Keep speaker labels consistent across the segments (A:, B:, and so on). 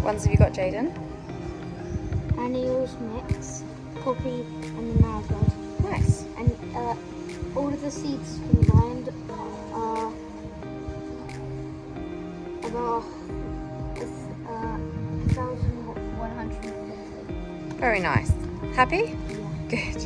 A: ones have you got, Jaden?
B: Annuals mix, poppy, and the marigold.
A: Nice.
B: And all of the seeds combined are about 1,150.
A: Very nice. Happy?
B: Yeah.
A: Good.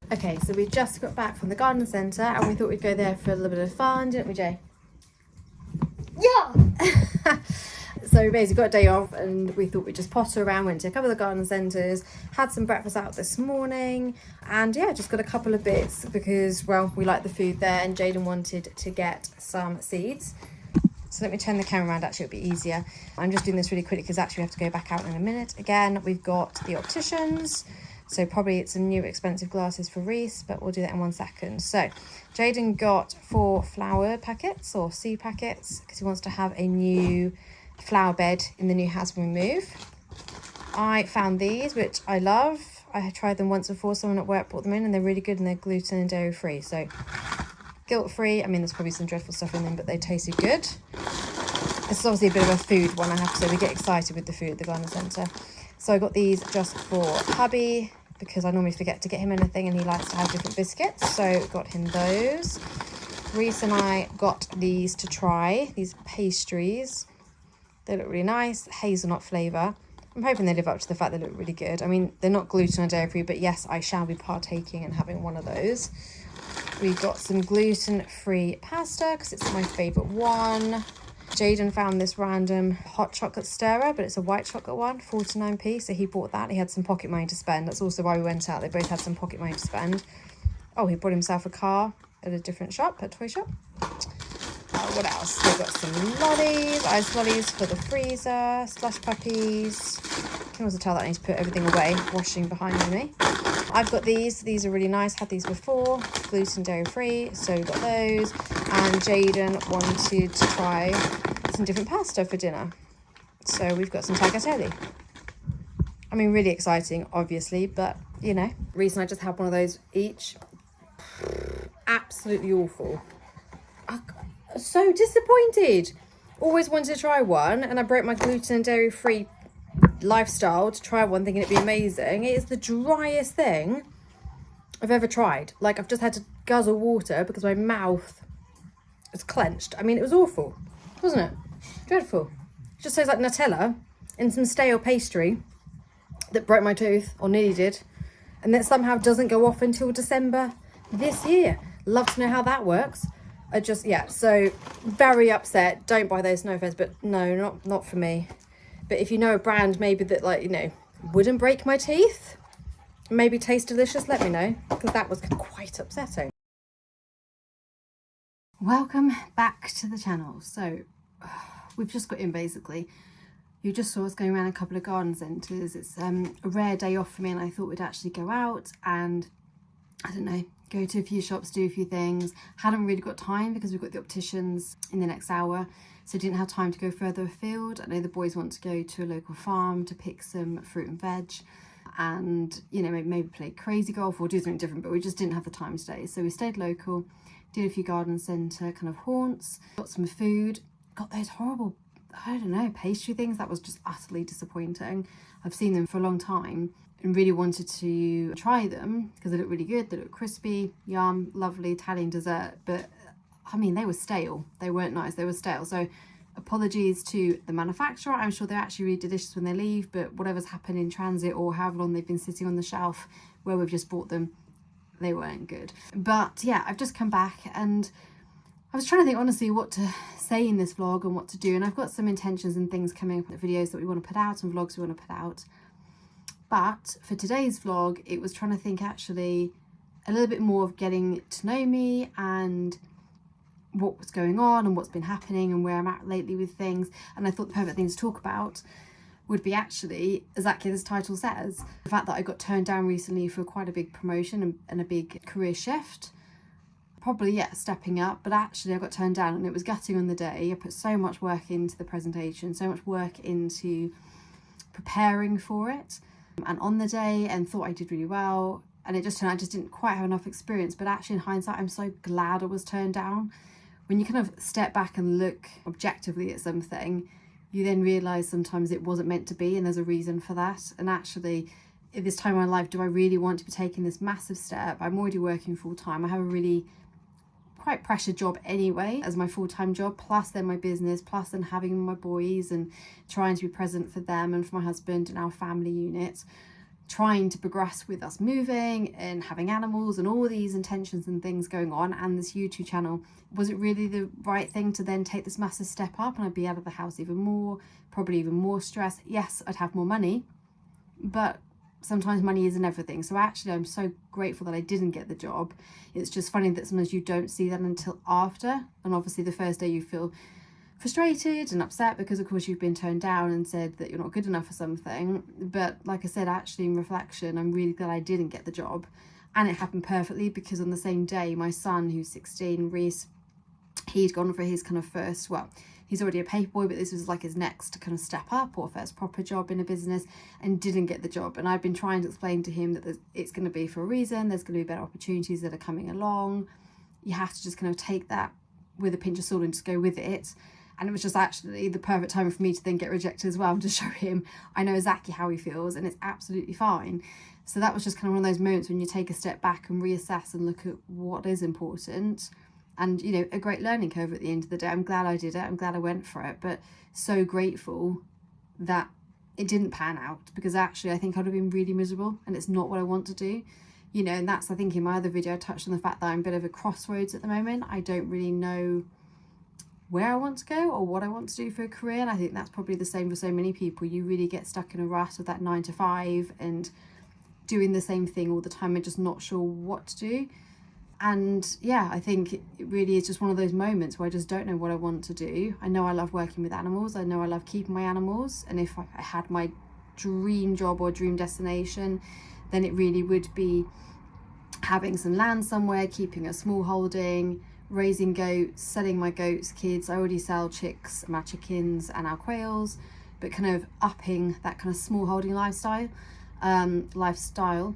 A: Okay, so we just got back from the garden centre and we thought we'd go there for a little bit of fun, didn't we, Jay?
B: Yeah!
A: So we basically got a day off and we thought we'd just potter around, went to a couple of the garden centres, had some breakfast out this morning, and yeah, just got a couple of bits because, well, we like the food there and Jaden wanted to get some seeds. So let me turn the camera around, actually it'll be easier. I'm just doing this really quickly because actually we have to go back out in a minute. Again, we've got the opticians. So probably it's some new expensive glasses for Reese, but we'll do that in 1 second. So Jaden got 4 flower packets or seed packets because he wants to have a new flower bed in the new house when we move. I found these, which I love. I had tried them once before. Someone at work brought them in and they're really good and they're gluten and dairy free. So guilt-free. I mean, there's probably some dreadful stuff in them, but they tasted good. This is obviously a bit of a food one, I have to say. We get excited with the food at the garden centre. So I got these just for hubby because I normally forget to get him anything and he likes to have different biscuits. So got him those. Reese and I got these to try, these pastries. They look really nice, hazelnut flavour. I'm hoping they live up to the fact they look really good. I mean, they're not gluten or dairy free, but yes, I shall be partaking and having one of those. We got some gluten-free pasta because it's my favourite one. Jaden found this random hot chocolate stirrer, but it's a white chocolate one, 49p. So he bought that. He had some pocket money to spend. That's also why we went out. They both had some pocket money to spend. Oh, he bought himself a car at a different shop, a toy shop. What else? We've got some lollies, ice lollies for the freezer, slush puppies. You can also tell that I need to put everything away, washing behind me. I've got these. These are really nice. Had these before, gluten, dairy free. So we've got those. And Jaden wanted to try some different pasta for dinner. So we've got some tagliatelle. I mean, really exciting, obviously, but you know. Reese and I just had one of those each. Absolutely awful. So disappointed. Always wanted to try one, and I broke my gluten and dairy free lifestyle to try one thinking it'd be amazing. It is the driest thing I've ever tried. Like, I've just had to guzzle water because my mouth is clenched. I mean, it was awful, wasn't it? Dreadful. It just tastes like Nutella in some stale pastry that broke my tooth, or nearly did, and that somehow doesn't go off until December this year. Love to know how that works. So very upset. Don't buy those, no offense, but no, not for me. But if you know a brand maybe that, like, you know, wouldn't break my teeth, maybe taste delicious, let me know, because that was quite upsetting. Welcome back to the channel. So we've just got in, basically. You just saw us going around a couple of garden centres. It's a rare day off for me and I thought we'd actually go out and, I don't know, go to a few shops, do a few things. Hadn't really got time because we've got the opticians in the next hour, so didn't have time to go further afield. I know the boys want to go to a local farm to pick some fruit and veg and, you know, maybe play crazy golf or do something different, but we just didn't have the time today. So we stayed local, did a few garden centre kind of haunts, got some food, got those horrible, I don't know, pastry things. That was just utterly disappointing. I've seen them for a long time and really wanted to try them because they look really good. They look crispy, yum, lovely Italian dessert. But I mean, they were stale. They weren't nice. They were stale. So apologies to the manufacturer. I'm sure they're actually really delicious when they leave, but whatever's happened in transit or however long they've been sitting on the shelf where we've just bought them, they weren't good. But yeah, I've just come back and I was trying to think honestly what to say in this vlog and what to do, and I've got some intentions and things coming up, videos that we want to put out and vlogs we want to put out. But for today's vlog, it was trying to think actually a little bit more of getting to know me and what was going on and what's been happening and where I'm at lately with things. And I thought the perfect thing to talk about would be actually, exactly as this title says, the fact that I got turned down recently for quite a big promotion and a big career shift. Probably, yeah, stepping up, but actually I got turned down and it was gutting on the day. I put so much work into the presentation, so much work into preparing for it and on the day, and thought I did really well, and it just turned out I just didn't quite have enough experience. But actually in hindsight, I'm so glad I was turned down. When you kind of step back and look objectively at something, you then realise sometimes it wasn't meant to be and there's a reason for that. And actually at this time in my life, do I really want to be taking this massive step? I'm already working full time. I have a really quite pressured job anyway as my full-time job, plus then my business, plus then having my boys and trying to be present for them and for my husband and our family unit, trying to progress with us moving and having animals and all these intentions and things going on, and this YouTube channel. Was it really the right thing to then take this massive step up and I'd be out of the house even more, probably even more stress? Yes, I'd have more money, but sometimes money isn't everything. So actually I'm so grateful that I didn't get the job. It's just funny that sometimes you don't see that until after, and obviously the first day you feel frustrated and upset because of course you've been turned down and said that you're not good enough for something. But like I said, actually in reflection, I'm really glad I didn't get the job, and it happened perfectly because on the same day my son, who's 16, Reese, he'd gone for his kind of first, well, he's already a paper boy, but this was like his next kind of step up or first proper job in a business, and didn't get the job. And I've been trying to explain to him that it's going to be for a reason. There's going to be better opportunities that are coming along. You have to just kind of take that with a pinch of salt and just go with it. And it was just actually the perfect time for me to then get rejected as well, and to show him I know exactly how he feels and it's absolutely fine. So that was just kind of one of those moments when you take a step back and reassess and look at what is important. And, you know, a great learning curve at the end of the day. I'm glad I did it. I'm glad I went for it. But so grateful that it didn't pan out, because actually I think I'd have been really miserable, and it's not what I want to do. You know, and that's, I think in my other video I touched on the fact that I'm a bit of a crossroads at the moment. I don't really know where I want to go or what I want to do for a career. And I think that's probably the same for so many people. You really get stuck in a rut of that 9 to 5 and doing the same thing all the time and just not sure what to do. And yeah, I think it really is just one of those moments where I just don't know what I want to do. I know I love working with animals. I know I love keeping my animals. And if I had my dream job or dream destination, then it really would be having some land somewhere, keeping a small holding, raising goats, selling my goats, kids. I already sell chicks, my chickens and our quails, but kind of upping that kind of small holding lifestyle, lifestyle,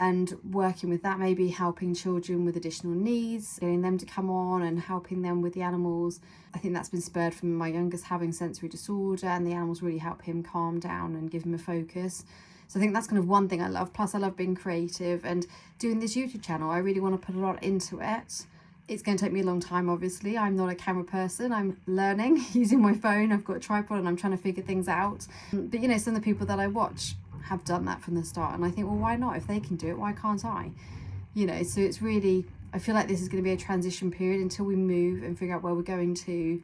A: and working with that, maybe helping children with additional needs, getting them to come on and helping them with the animals. I think that's been spurred from my youngest having sensory disorder, and the animals really help him calm down and give him a focus. So I think that's kind of one thing I love. Plus I love being creative and doing this YouTube channel. I really want to put a lot into it. It's going to take me a long time, obviously. I'm not a camera person. I'm learning using my phone. I've got a tripod and I'm trying to figure things out. But you know, some of the people that I watch have done that from the start, and I think, well, why not? If they can do it, why can't I? You know, so it's really, I feel like this is going to be a transition period until we move and figure out where we're going to,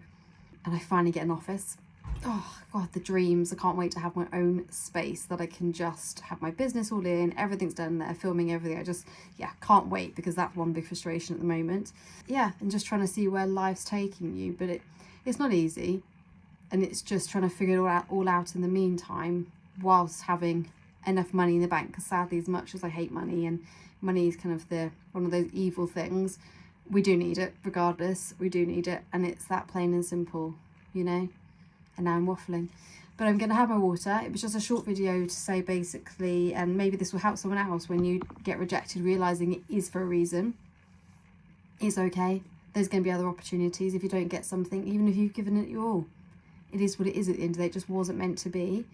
A: and I finally get an office. Oh god, the dreams. I can't wait to have my own space that I can just have my business all in, everything's done there, filming everything. I just, yeah, can't wait, because that's one big frustration at the moment. Yeah, and just trying to see where life's taking you, but it's not easy, and it's just trying to figure it all out in the meantime, whilst having enough money in the bank, because sadly, as much as I hate money, and money is kind of one of those evil things, we do need it regardless. We do need it, and it's that plain and simple, you know. And now I'm waffling, but I'm going to have my water. It was just a short video to say basically, and maybe this will help someone else when you get rejected, realizing it is for a reason. It's okay. There's going to be other opportunities if you don't get something, even if you've given it your all. It is what it is at the end of the day. It just wasn't meant to be.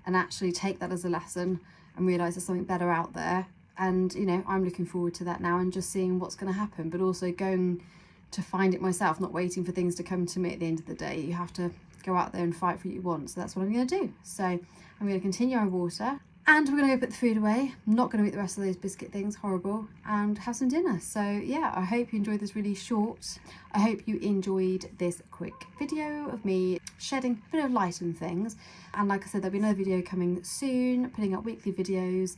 A: And actually take that as a lesson and realise there's something better out there. And, you know, I'm looking forward to that now and just seeing what's going to happen, but also going to find it myself, not waiting for things to come to me at the end of the day. You have to go out there and fight for what you want. So that's what I'm going to do. So I'm going to continue our water, and we're going to go put the food away. I'm not going to eat the rest of those biscuit things, horrible, and have some dinner. So yeah, I hope you enjoyed this really short. I hope you enjoyed this quick video of me shedding a bit of light on things. And like I said, there'll be another video coming soon, putting up weekly videos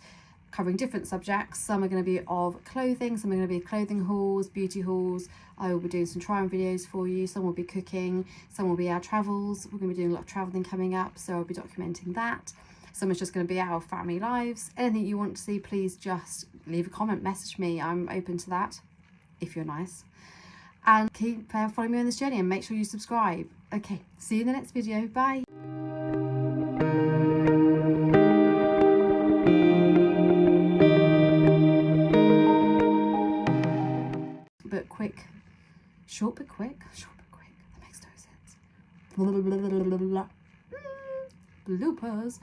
A: covering different subjects. Some are going to be of clothing, some are going to be clothing hauls, beauty hauls. I will be doing some try-on videos for you. Some will be cooking, some will be our travels. We're going to be doing a lot of traveling coming up, so I'll be documenting that. Some is just going to be our family lives. Anything you want to see, please just leave a comment, message me. I'm open to that, if you're nice. And keep following me on this journey, and make sure you subscribe. Okay, see you in the next video. Bye. But quick, short but quick, short but quick. That makes no sense. Bloopers.